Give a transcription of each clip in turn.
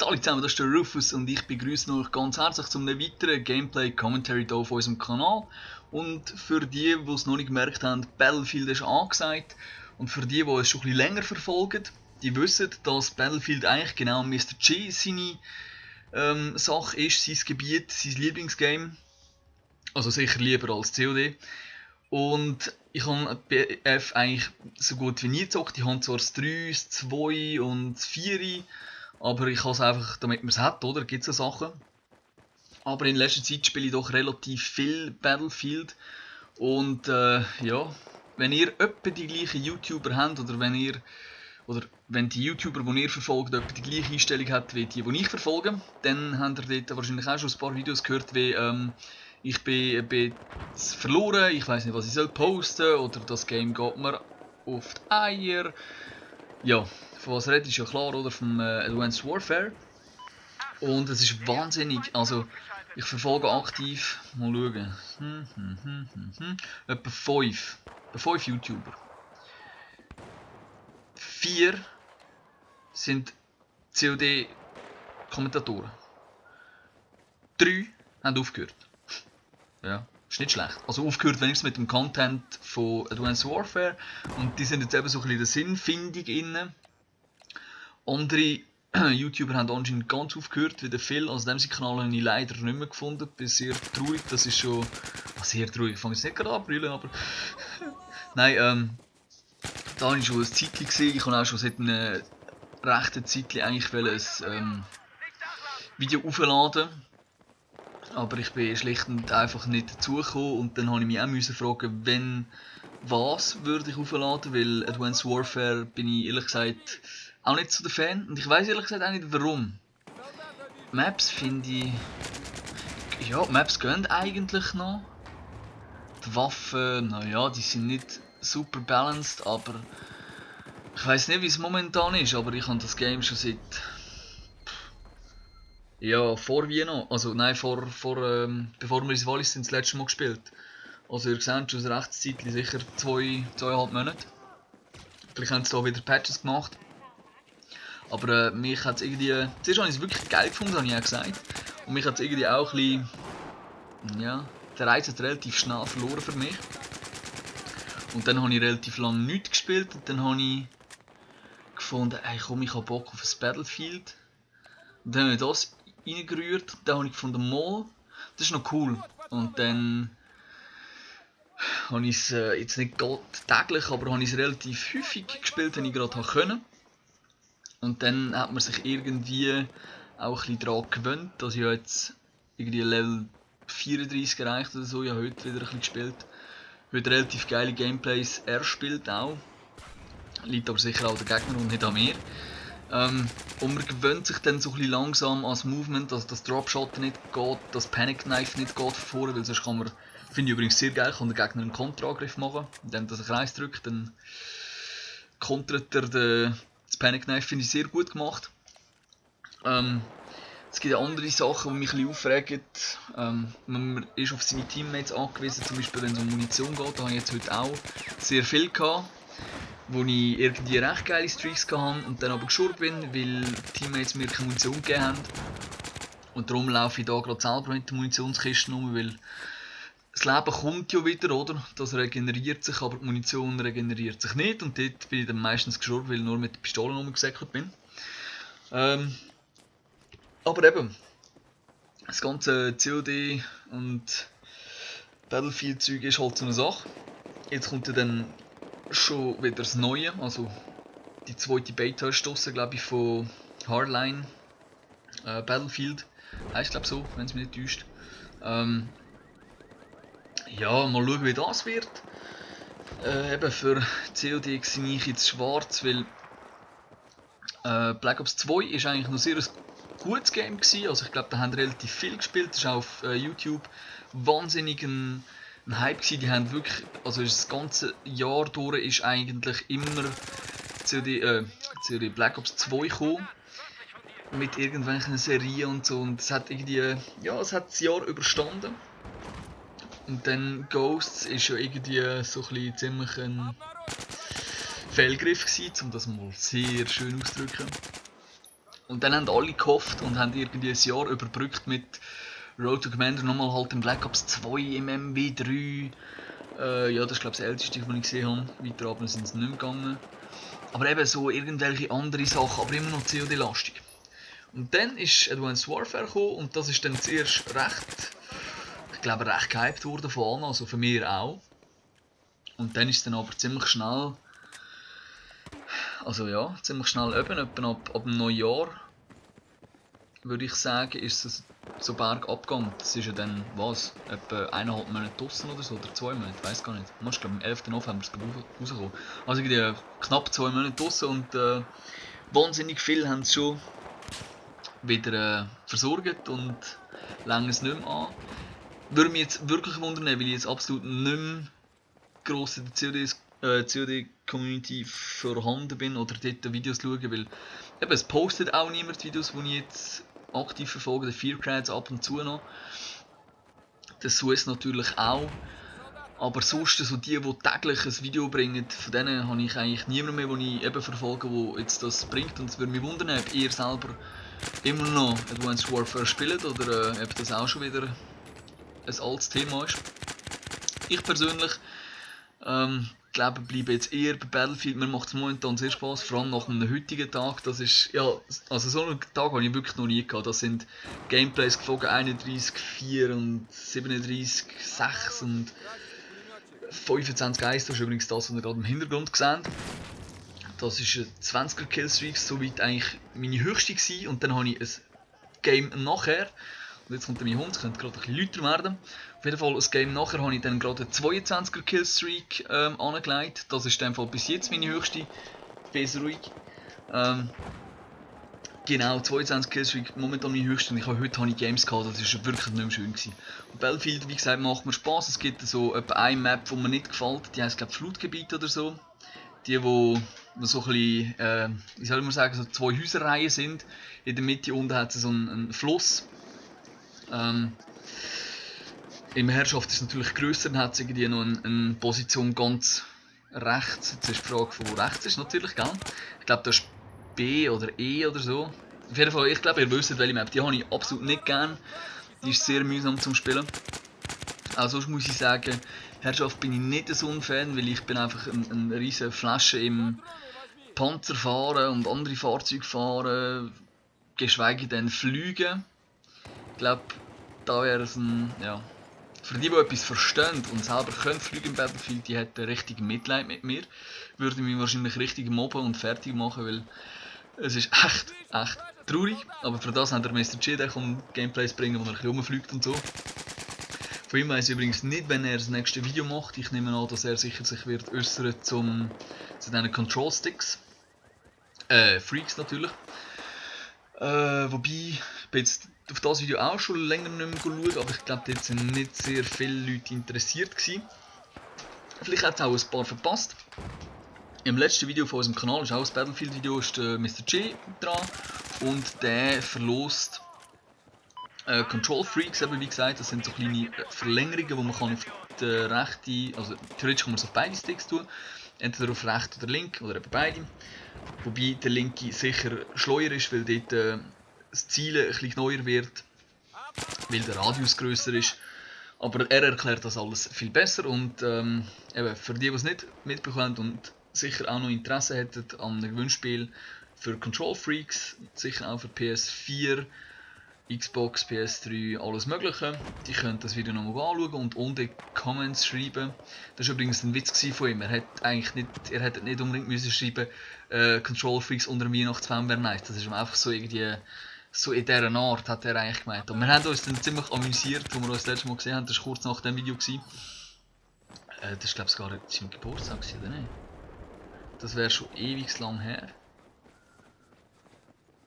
Hallo zusammen, das ist der Rufus und ich begrüße euch ganz herzlich zu einem weiteren Gameplay-Commentary hier auf unserem Kanal. Und für die, die es noch nicht gemerkt haben, Battlefield ist angesagt. Und für die es schon ein bisschen länger verfolgen, die wissen, dass Battlefield eigentlich genau Mr. G seine Sache ist, sein Gebiet, sein Lieblingsgame. Also sicher lieber als COD. Und ich habe BF eigentlich so gut wie nie gezockt. Ich habe zwar das 3, das 2 und das 4, aber ich habe es einfach, damit man es hat, oder? Gibt es so Sachen. Aber in letzter Zeit spiele ich doch relativ viel Battlefield. Und ja, wenn ihr etwa die gleichen YouTuber habt, oder wenn die YouTuber, die ihr verfolgt, etwa die gleiche Einstellung hat wie die ich verfolge, dann habt ihr dort wahrscheinlich auch schon ein paar Videos gehört, wie ich bin verloren, ich weiß nicht, was ich soll posten, oder das Game geht mir auf die Eier. Ja, von was rede ich ja klar, oder? Vom Advanced Warfare. Und es ist wahnsinnig, also ich verfolge aktiv, mal schauen, etwa 5 YouTuber. 4 sind COD-Kommentatoren. 3 haben aufgehört. Ja, ist nicht schlecht. Also aufgehört wenigstens mit dem Content von Advanced Warfare. Und die sind jetzt eben so ein bisschen der Sinnfindung inne. Andere YouTuber haben anscheinend ganz aufgehört, wie der Phil. Also dem Kanal habe ich leider nicht mehr gefunden. Bin sehr traurig, das ist schon... sehr traurig, ich fange jetzt nicht gerade an brüllen, aber... Nein, da habe ich schon ein Zeitchen gesehen. Ich habe auch schon seit einem rechten Zeitchen eigentlich ein Video aufladen. Aber ich bin schlicht und einfach nicht dazugekommen und dann musste ich mich auch fragen, wenn was würde ich aufladen, weil Advanced Warfare bin ich ehrlich gesagt auch nicht so der Fan und ich weiß ehrlich gesagt auch nicht warum. Maps finde ich... ja, Maps gehen eigentlich noch. Die Waffen, naja, die sind nicht super balanced, aber ich weiß nicht wie es momentan ist, aber ich habe das Game schon seit... ja, vor Weihnachten, also nein, bevor wir ins Wallis sind, das letzte Mal gespielt. Also ihr seht schon ein rechtes Zeitchen, sicher 2,5 Monate. Vielleicht haben sie da wieder Patches gemacht. Aber mich hat es irgendwie... zuerst habe ich es wirklich geil gefunden, habe ich auch gesagt. Und mich hat es irgendwie auch ein bisschen... ja, der Reiz hat relativ schnell verloren für mich. Und dann habe ich relativ lange nichts gespielt und dann habe ich gefunden, ey komm, ich habe Bock auf ein Battlefield. Und dann habe ich das reingerührt, dann habe ich gefunden, mal, das ist noch cool. Und dann habe ich es jetzt nicht gerade täglich, aber habe ich es relativ häufig gespielt, wenn ich gerade konnte. Und dann hat man sich irgendwie auch ein bisschen daran gewöhnt, dass ich jetzt irgendwie Level 34 erreicht oder so. Ich habe heute wieder ein bisschen gespielt. Heute relativ geile Gameplays, er spielt auch. Liegt aber sicher auch der Gegner und nicht an mir. Und man gewöhnt sich dann so ein bisschen langsam ans Movement, dass das Dropshot nicht geht, das Panic Knife nicht geht vorne, weil sonst kann man, finde ich übrigens sehr geil, kann der Gegner einen Konterangriff machen. Indem er Kreis drückt, dann kontert er das Panic Knife, finde ich sehr gut gemacht. Es gibt auch andere Sachen, die mich ein bisschen aufregen. Man ist auf seine Teammates angewiesen, zum Beispiel wenn es um Munition geht, da habe ich jetzt heute auch sehr viel gehabt, wo ich irgendwie recht geile Streaks hatte und dann aber geschoren bin, weil die Teammates mir keine Munition gegeben haben. Und darum laufe ich da gerade selber mit der Munitionskiste rum, weil das Leben kommt ja wieder, oder? Das regeneriert sich, aber die Munition regeneriert sich nicht und dort bin ich dann meistens geschoren, weil ich nur mit der Pistole rumgesäckert bin. Aber eben, das ganze COD und Battlefield-Zeug ist halt so eine Sache. Jetzt kommt ja dann schon wieder das Neue, also die zweite Beta ist draussen, glaube ich, von Hardline Battlefield. Heißt glaube so, wenn es mich nicht täuscht. Ja, mal schauen wie das wird. Eben für COD sehe ich jetzt schwarz, weil Black Ops 2 ist eigentlich noch sehr ein gutes Game gewesen. Also ich glaube, da haben relativ viel gespielt. Das ist auch auf YouTube wahnsinnig ein Hype gewesen. Die haben wirklich, also das ganze Jahr durch ist eigentlich immer COD Black Ops 2 gekommen. Mit irgendwelchen Serien und so. Und es hat irgendwie, ja, es hat das Jahr überstanden. Und dann Ghosts ist ja irgendwie so ein bisschen ziemlich ein Fehlgriff gewesen, um das mal sehr schön auszudrücken. Und dann haben alle gehofft und haben irgendwie ein Jahr überbrückt mit Road to Commander, nochmal halt im Black Ops 2 im MW3. Ja, das ist glaube ich das älteste, was ich gesehen habe. Weiter aber sind es nicht mehr gegangen. Aber eben so irgendwelche andere Sachen, aber immer noch COD-lastig. Und dann ist Advanced Warfare gekommen und das ist dann zuerst ich glaube recht gehypt worden von allen, also von mir auch. Und dann ist es dann aber ziemlich schnell, also ja, ziemlich schnell eben, etwa ab dem Neujahr, würde ich sagen, ist es so bergab gegangen. Das ist ja dann, was, etwa 1,5 Monate draussen oder so, oder 2 Monate, ich weiß gar nicht. Ich glaube am 11. November ist es rausgekommen. Also irgendwie knapp 2 Monate draussen und wahnsinnig viel haben sie schon wieder versorgt und lange es nicht mehr an. Würde mich jetzt wirklich wundern, weil ich jetzt absolut nicht mehr gross in der COD-Community vorhanden bin oder dort Videos schaue, weil eben, es postet auch niemand Videos, die ich jetzt aktiv verfolge, der Fearcrats ab und zu noch. Der Suez natürlich auch. Aber sonst so die täglich ein Video bringen, von denen habe ich eigentlich niemanden mehr, den ich eben verfolge, der jetzt das bringt. Und es würde mich wundern, ob ihr selber immer noch Advanced Warfare spielt oder ob das auch schon wieder ein altes Thema ist. Ich persönlich glaube, bleibe jetzt eher bei Battlefield. Mir macht es momentan sehr Spaß, vor allem nach einem heutigen Tag. Das ist, ja, also so einen Tag habe ich wirklich noch nie gehabt. Das sind Gameplays geflogen 31,4 und 37,6 und 25,1. Das ist übrigens das, was ihr gerade im Hintergrund seht. Das ist ein 20er Killstreak, soweit eigentlich meine höchste gewesen. Und dann habe ich ein Game nachher. Und jetzt kommt mein Hund, es könnte gerade ein bisschen lauter werden. Auf jeden Fall, das Game nachher habe ich dann gerade einen 22er Killstreak angelegt. Das ist in dem Fall bis jetzt meine höchste. Besser ruhig. Genau, 22 Killstreak, momentan meine höchste. Und heute habe ich Games gehabt, das war wirklich nicht mehr schön gewesen. Und Battlefield, wie gesagt, macht mir Spaß. Es gibt so etwa eine Map, die mir nicht gefällt. Die heisst, glaube ich, Flutgebiet oder so. Die, wo so ein bisschen, wie soll man sagen, so 2 Häuserreihen sind. In der Mitte unten hat es so einen Fluss. Im Herrschaft ist es natürlich grösser, dann hat es irgendwie noch eine Position ganz rechts. Jetzt ist die Frage, von wo rechts ist natürlich, gell? Ich glaube, das ist B oder E oder so. Auf jeden Fall, ich glaube, ihr wisst, welche Map. Die habe ich absolut nicht gern. Die ist sehr mühsam zum Spielen. Auch sonst muss ich sagen, Herrschaft bin ich nicht so ein Fan, weil ich bin einfach eine riesige Flasche im Panzer fahren und andere Fahrzeuge fahren, geschweige denn fliegen. Ich glaube, da wäre es ein, ja, für die etwas verstehen und selber können fliegen im Battlefield, die hätten richtig Mitleid mit mir. Würden mich wahrscheinlich richtig mobben und fertig machen, weil es ist echt traurig. Aber für das haben wir Mr. G, der kann Gameplays bringen, wo er ein bisschen rumfliegt und so. Von ihm weiss ich übrigens nicht, wenn er das nächste Video macht. Ich nehme an, dass er sicher sich wird äußern zu diesen Control Sticks. Freaks natürlich. Wobei, ich bin jetzt auf das Video auch schon länger nicht mehr schauen, aber ich glaube, dort sind nicht sehr viele Leute interessiert gewesen. Vielleicht hat es auch ein paar verpasst. Im letzten Video von unserem Kanal ist auch ein Battlefield-Video, ist der Mr. G dran und der verlost Control Freaks, eben wie gesagt, das sind so kleine Verlängerungen, die man kann auf der rechten, also theoretisch kann man es auf beide Sticks tun, entweder auf rechts oder links oder eben beide. Wobei der linke sicher schleuer ist, weil dort das Zielen ein bisschen neuer wird, weil der Radius grösser ist. Aber er erklärt das alles viel besser und eben für die es nicht mitbekommen und sicher auch noch Interesse hätten an einem Gewinnspiel für Control Freaks, sicher auch für PS4, Xbox, PS3, alles mögliche. Die können das Video nochmal anschauen und unten Comments schreiben. Das war übrigens ein Witz von ihm. Er hätte nicht unbedingt müssen schreiben, Control Freaks unter dem Weihnachtsbaum wäre nice. Das ist einfach so irgendwie, so in dieser Art hat er eigentlich gemeint. Und wir haben uns dann ziemlich amüsiert, als wir uns das letzte Mal gesehen haben. Das war kurz nach dem Video. Das war glaube ich sogar sein Geburtstag, oder nicht? Das wäre schon ewig lang her.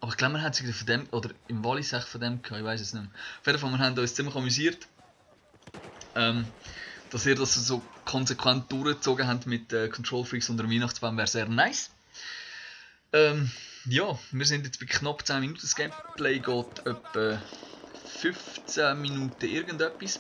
Aber ich glaube, wir haben es von dem, oder im Wallis von dem gehabt, ich weiß es nicht mehr. Auf jeden Fall, wir haben uns ziemlich amüsiert. Dass ihr das so konsequent durchgezogen habt mit Control Freaks unter dem Weihnachtsbaum, wäre sehr nice. Ja, wir sind jetzt bei knapp 10 Minuten. Das Gameplay geht etwa 15 Minuten irgendetwas.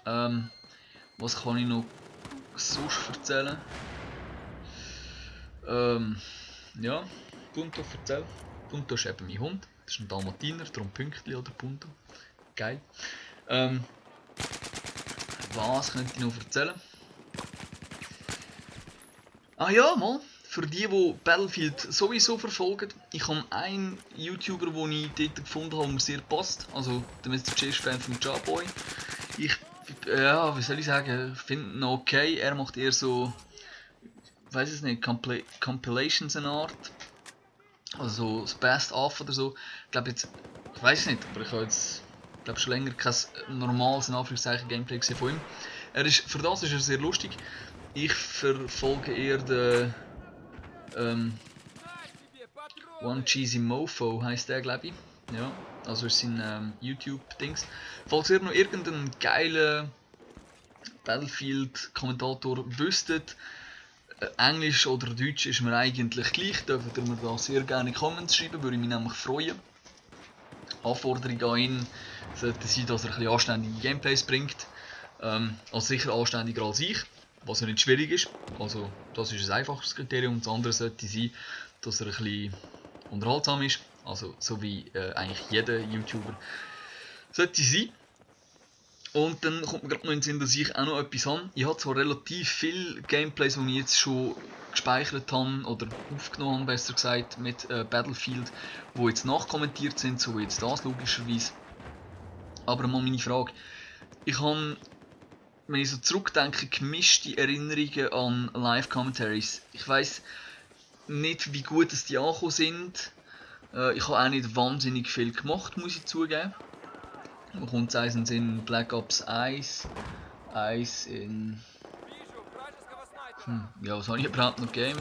Was kann ich noch sonst erzählen? Ja, Punto, erzähl. Punto ist eben mein Hund. Das ist ein Dalmatiner, darum Pünktli oder Punto. Geil. Was könnte ich noch erzählen? Ah ja, mal. Für die Battlefield sowieso verfolgen, ich habe einen YouTuber, den ich dort gefunden habe, der mir sehr passt. Also der Mr. J ist Fan von Jarboy. Ich, ja, wie soll ich sagen, finde ihn okay. Er macht eher so, ich weiß es nicht, Compilations in Art. Also das Best of oder so. Ich glaube jetzt, ich weiß es nicht, aber ich habe jetzt glaube schon länger kein normales in Anführungszeichen Gameplay gesehen von ihm. Für das ist er sehr lustig. Ich verfolge eher den One Cheesy Mofo heisst der, glaube ich. Ja, also ist sein YouTube-Dings. Falls ihr noch irgendeinen geilen Battlefield-Kommentator wüsstet, Englisch oder Deutsch ist mir eigentlich gleich, dürft ihr mir da sehr gerne Comments schreiben, würde mich nämlich freuen. Anforderung an ihn sollte sein, dass er ein bisschen anständige Gameplays bringt. Also sicher anständiger als ich, was ja nicht schwierig ist. Also das ist ein einfaches Kriterium. Das andere sollte sein, dass er ein bisschen unterhaltsam ist. Also so wie eigentlich jeder YouTuber sollte sein. Und dann kommt mir gerade noch in den Sinn, dass ich auch noch etwas habe. Ich habe zwar relativ viele Gameplays, die ich jetzt schon gespeichert habe oder aufgenommen habe, besser gesagt, mit Battlefield, die jetzt nachkommentiert sind, so wie jetzt das logischerweise. Aber mal meine Frage. Ich habe, wenn ich so zurückdenke, gemischte Erinnerungen an Live-Commentaries. Ich weiss nicht, wie gut es die angekommen sind. Ich habe auch nicht wahnsinnig viel gemacht, muss ich zugeben. Man kommt eins in den Sinn, Black Ops 1, 1 in... ja, was habe ich überhaupt noch gegeben?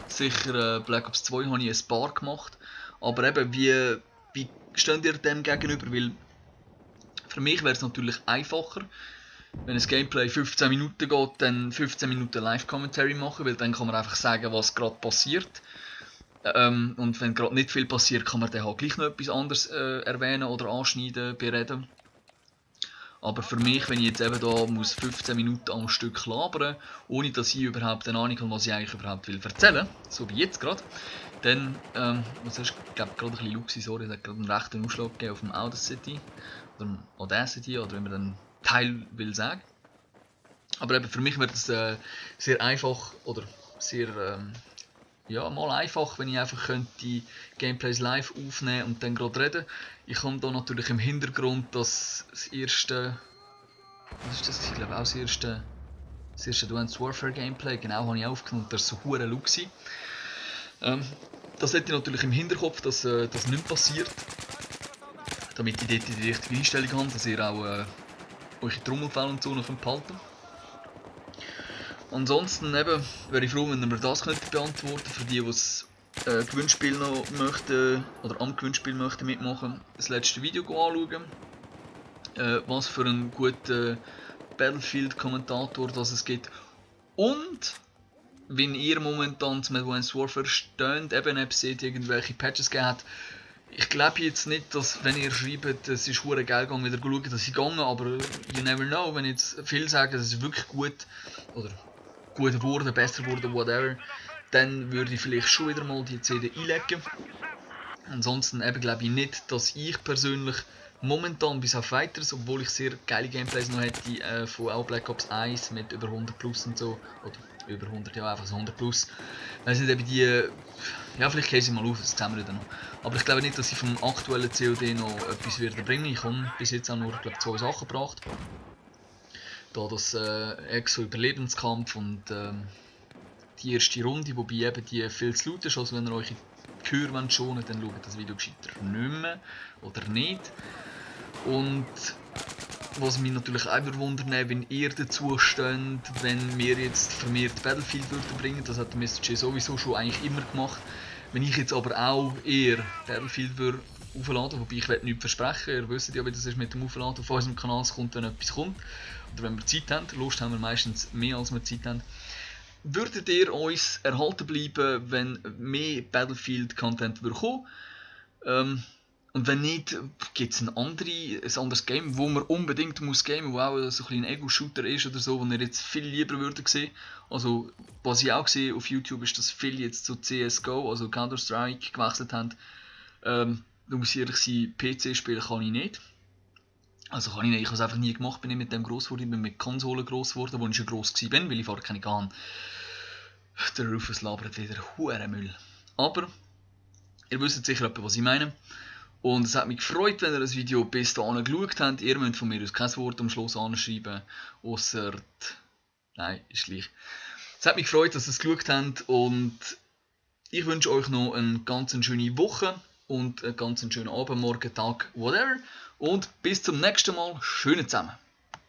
Sicher Black Ops 2 habe ich ein paar gemacht. Aber eben, wie steht ihr dem gegenüber? Weil für mich wäre es natürlich einfacher, wenn ein Gameplay 15 Minuten geht, dann 15 Minuten Live-Commentary machen, weil dann kann man einfach sagen, was gerade passiert. Und wenn gerade nicht viel passiert, kann man dann halt gleich noch etwas anderes erwähnen oder anschneiden, bereden. Aber für mich, wenn ich jetzt eben da muss 15 Minuten am Stück labern, ohne dass ich überhaupt eine Ahnung habe, was ich eigentlich überhaupt will erzählen, so wie jetzt gerade, dann, was hast du, gerade ein bisschen Luxi, sorry, es hat gerade einen rechten Ausschlag gegeben auf dem Audacity, oder dem Audacity, oder wie man den Teil will sagen. Aber eben für mich wird es sehr einfach, oder sehr, ja, mal einfach, wenn ich einfach könnte Gameplays live aufnehmen und dann gerade reden. Ich habe da natürlich im Hintergrund das erste, was ist das? Ich glaube auch das erste Advanced Warfare Gameplay, genau, habe ich aufgenommen, das war so hure Luxi. Das hätte ich natürlich im Hinterkopf, dass das nicht passiert. Damit ich dort die richtige Einstellung habe, dass ihr auch eure Trommelfälle und so noch behalten. Ansonsten eben, wäre ich froh, wenn ihr mir das beantworten könnt, für die das Gewinnspiel noch möchten, oder am Gewinnspiel möchten mitmachen, das letzte Video anschauen. Was für einen guten Battlefield-Kommentator das es gibt. Und wenn ihr momentan zum Advanced Warfare steht, eben ob es irgendwelche Patches gegeben hat. Ich glaube jetzt nicht, dass wenn ihr schreibt, es ist hure geil gegangen, wieder schauen, dass ich gegangen, aber you never know, wenn jetzt viele sagen, es ist wirklich gut, oder gut geworden, besser geworden, whatever, dann würde ich vielleicht schon wieder mal die CD einlegen. Ansonsten eben glaube ich nicht, dass ich persönlich momentan bis auf weiteres, obwohl ich sehr geile Gameplays noch hätte von auch Black Ops 1 mit über 100 plus und so, oder über 100, ja einfach so 100 plus. Weiss nicht, eben die, ja vielleicht käse ich mal auf, das sehen wir dann noch. Aber ich glaube nicht, dass ich vom aktuellen COD noch etwas werde bringen. Ich habe bis jetzt auch nur, glaube 2 Sachen gebracht. Da das Exo-Überlebenskampf und die erste Runde, wobei eben die viel zu laut ist, also wenn ihr euch Gehör schonen wollt, dann schaut das Video gescheiter nicht mehr oder nicht. Und was mich natürlich auch wundern, wenn ihr dazu steht, wenn wir jetzt vermehrt Battlefield würden bringen, das hat der Mr. J sowieso schon eigentlich immer gemacht. Wenn ich jetzt aber auch eher Battlefield würde aufladen, wobei ich will nichts versprechen, ihr wisst ja wie das ist mit dem Aufladen auf unserem Kanal, es kommt, wenn etwas kommt. Oder wenn wir Zeit haben, Lust haben wir meistens mehr als wir Zeit haben. Würdet ihr uns erhalten bleiben, wenn mehr Battlefield-Content kommen? Und wenn nicht, gibt es ein anderes Game, wo man unbedingt muss gamen, wo auch so ein Ego-Shooter ist oder so, wo ihr jetzt viel lieber würdet sehen. Also, was ich auch sehe auf YouTube ist, dass viele jetzt zu CSGO, also Counter-Strike, gewechselt haben. Da muss ich ehrlich sein, PC spielen kann ich nicht. Also kann ich nicht, ich habe es einfach nie gemacht, bin nicht mit dem gross geworden, ich bin mit Konsolen gross geworden, wo ich schon gross war, weil ich vorher keine hatte. Der Rufus labert wieder Hurenmüll. Aber, ihr wisst sicher etwa, was ich meine. Und es hat mich gefreut, wenn ihr das Video bis dahin geschaut habt. Ihr müsst von mir aus kein Wort am Schluss anschreiben, ausser... Nein, ist gleich. Es hat mich gefreut, dass ihr es geschaut habt und ich wünsche euch noch eine ganz schöne Woche und einen ganz schönen Abend, Morgen, Tag, whatever. Und bis zum nächsten Mal. Schönen zusammen.